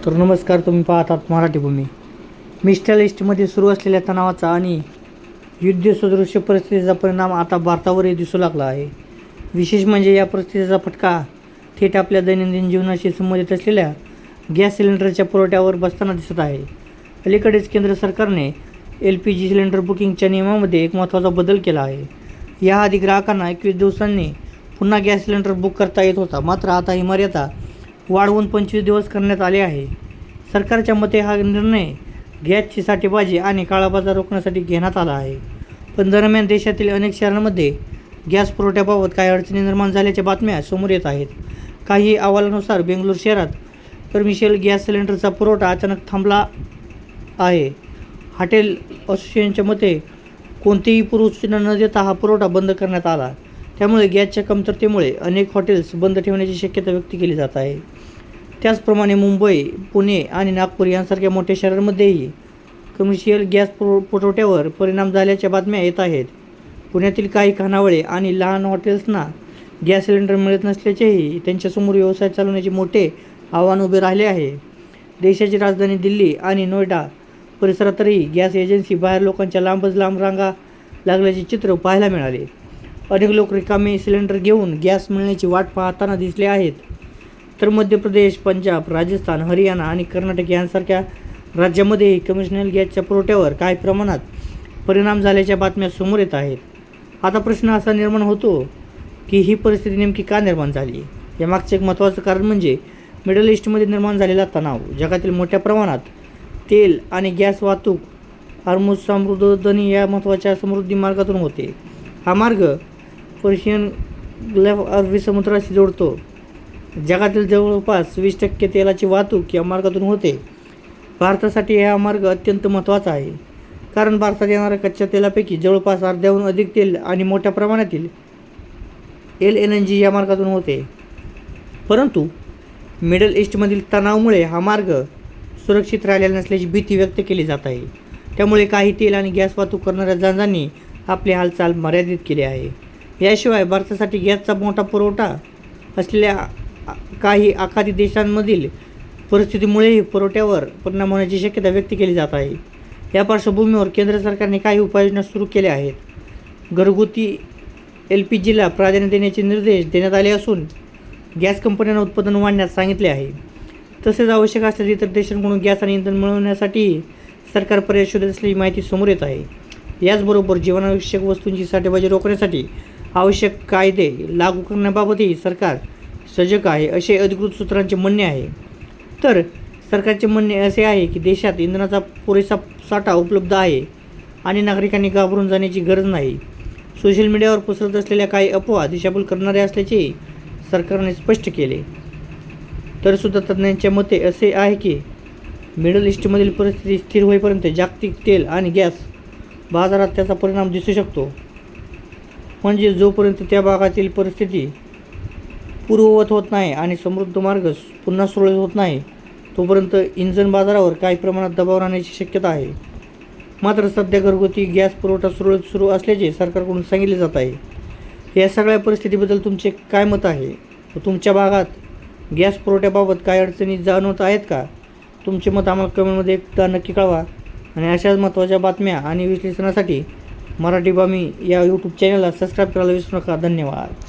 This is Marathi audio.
तर नमस्कार, तुम्ही पाहतात मराठी भूमी. मिस्टर लिस्टमध्ये सुरू असलेल्या तणावाचा आणि युद्धसदृश्य परिस्थितीचा परिणाम आता भारतावरही दिसू लागला आहे. विशेष म्हणजे या परिस्थितीचा फटका थेट आपल्या दैनंदिन जीवनाशी संबंधित असलेल्या गॅस सिलेंडरच्या पुरवठ्यावर बसताना दिसत आहे. अलीकडेच केंद्र सरकारने LPG सिलेंडर बुकिंगच्या नियमामध्ये एक महत्त्वाचा बदल केला आहे. याआधी ग्राहकांना 21 दिवसांनी पुन्हा गॅस सिलेंडर बुक करता येत होता, मात्र आता ही मर्यादा वाढवून 25 दिवस करण्यात आले आहे. सरकारच्या मते हा निर्णय गॅसची साठेबाजी आणि काळाबाजार रोखण्यासाठी घेण्यात आला आहे. पण दरम्यान देशातील अनेक शहरांमध्ये गॅस पुरवठ्याबाबत काही अडचणी निर्माण झाल्याच्या बातम्या समोर येत आहेत. काही अहवालानुसार बेंगळुरू शहरात कमर्शियल गॅस सिलेंडरचा पुरवठा अचानक थांबला आहे. हॉटेल असोसिएशनच्या मते कोणतीही पूर्वसूचना न देता हा पुरवठा बंद करण्यात आला. त्यामुळे गॅसच्या कमतरतेमुळे अनेक हॉटेल्स बंद ठेवण्याची शक्यता व्यक्त केली जात आहे. त्याचप्रमाणे मुंबई, पुणे आणि नागपूर यांसारख्या मोठ्या शहरांमध्येही कमर्शियल गॅस पुरवठ्यावर परिणाम झाल्याच्या बातम्या येत आहेत. पुण्यातील काही खानावळे आणि लहान हॉटेल्सना गॅस सिलेंडर मिळत नसल्याचेही त्यांच्यासमोर व्यवसाय चालवण्याचे मोठे आव्हान उभे राहिले आहे. देशाची राजधानी दिल्ली आणि नोएडा परिसरातही गॅस एजन्सी बाहेर लोकांच्या लांबच लांब रांगा लागल्याचे चित्र पाहायला मिळाले. अनेक लोक रिकामे सिलेंडर घेऊन गॅस मिळण्याची वाट पाहताना दिसले आहेत. तर मध्य प्रदेश, पंजाब, राजस्थान, हरियाणा आणि कर्नाटक यांसारख्या राज्यांमध्येही कमर्शियल गॅसच्या पुरवठ्यावर काही प्रमाणात परिणाम झाल्याच्या बातम्या समोर येत आहेत. आता प्रश्न असा निर्माण होतो की ही परिस्थिती नेमकी का निर्माण झाली? यामागचे एक महत्त्वाचं कारण म्हणजे मिडल ईस्टमध्ये निर्माण झालेला तणाव. जगातील मोठ्या प्रमाणात तेल आणि गॅस वाहतूक हॉर्मुझ सामुद्रधुनी या महत्त्वाच्या समृद्धी मार्गातून होते. हा मार्ग पर्शियन गल्फ अरबी समुद्राशी जोडतो. जगातील जवळपास 20% तेलाची वाहतूक या मार्गातून होते. भारतासाठी हा मार्ग अत्यंत महत्त्वाचा आहे, कारण भारतात येणाऱ्या कच्च्या तेलापैकी जवळपास अर्ध्याहून अधिक तेल आणि मोठ्या प्रमाणातील LNG या मार्गातून होते. परंतु मिडल ईस्टमधील तणावामुळे हा मार्ग सुरक्षित राहिलेला नसल्याची भीती व्यक्त केली जात आहे. त्यामुळे काही तेल आणि गॅस वाहतूक करणाऱ्या जहाजांनी आपली हालचाल मर्यादित केली आहे. याशिवाय भारतासाठी गॅसचा मोठा पुरवठा असलेल्या काही आखाती देशांमधील परिस्थितीमुळेही पुरवठ्यावर परिणाम होण्याची शक्यता व्यक्त केली जात आहे. या पार्श्वभूमीवर केंद्र सरकारने काही उपाययोजना सुरू केल्या आहेत. घरगुती LPGला प्राधान्य देण्याचे निर्देश देण्यात आले असून गॅस कंपन्यांना उत्पादन वाढवण्यास सांगितले आहे. तसेच आवश्यक असल्यास इतर देशांकडून गॅस आणि इंधन मिळवण्यासाठीही सरकार पर्याय शोधत असल्याची माहिती समोर येत आहे. याचबरोबर जीवनावश्यक वस्तूंची साठेबाजी रोखण्यासाठी आवश्यक कायदे लागू करण्याबाबतही सरकार सजग आहे, असे अधिकृत सूत्रांचे म्हणणे आहे. तर सरकारचे म्हणणे असे आहे की देशात इंधनाचा पुरेसा साठा उपलब्ध आहे आणि नागरिकांनी घाबरून जाण्याची गरज नाही. सोशल मीडियावर पसरत असलेल्या काही अफवा दिशाभूल करणाऱ्या असल्याचेही सरकारने स्पष्ट केले. तरीसुद्धा तज्ज्ञांच्या मते असे आहे की मिडल ईस्टमधील परिस्थिती स्थिर होईपर्यंत जागतिक तेल आणि गॅस बाजारात त्याचा परिणाम दिसू शकतो. म्हणजे जोपर्यंत त्या भागातील परिस्थिती पूर्ववत होत नाही आणि समृद्ध मार्ग पुन्हा सुरळीत होत नाही, तोपर्यंत इंधन बाजारावर काही प्रमाणात दबाव राहण्याची शक्यता आहे. मात्र सध्या घरगुती गॅस पुरवठा सुरळीत सुरू असल्याचे सरकारकडून सांगितले जात आहे. या सगळ्या परिस्थितीबद्दल तुमचे काय मत आहे? तुमच्या भागात गॅस पुरवठ्याबाबत काय अडचणी जाणवत आहेत का? तुमचे मत आम्हाला कमेंटमध्ये एकदा नक्की कळवा. आणि अशाच महत्त्वाच्या बातम्या आणि विश्लेषणासाठी मराठी भूमी या यूट्यूब चॅनलला सबस्क्राईब करायला विसरू नका. धन्यवाद.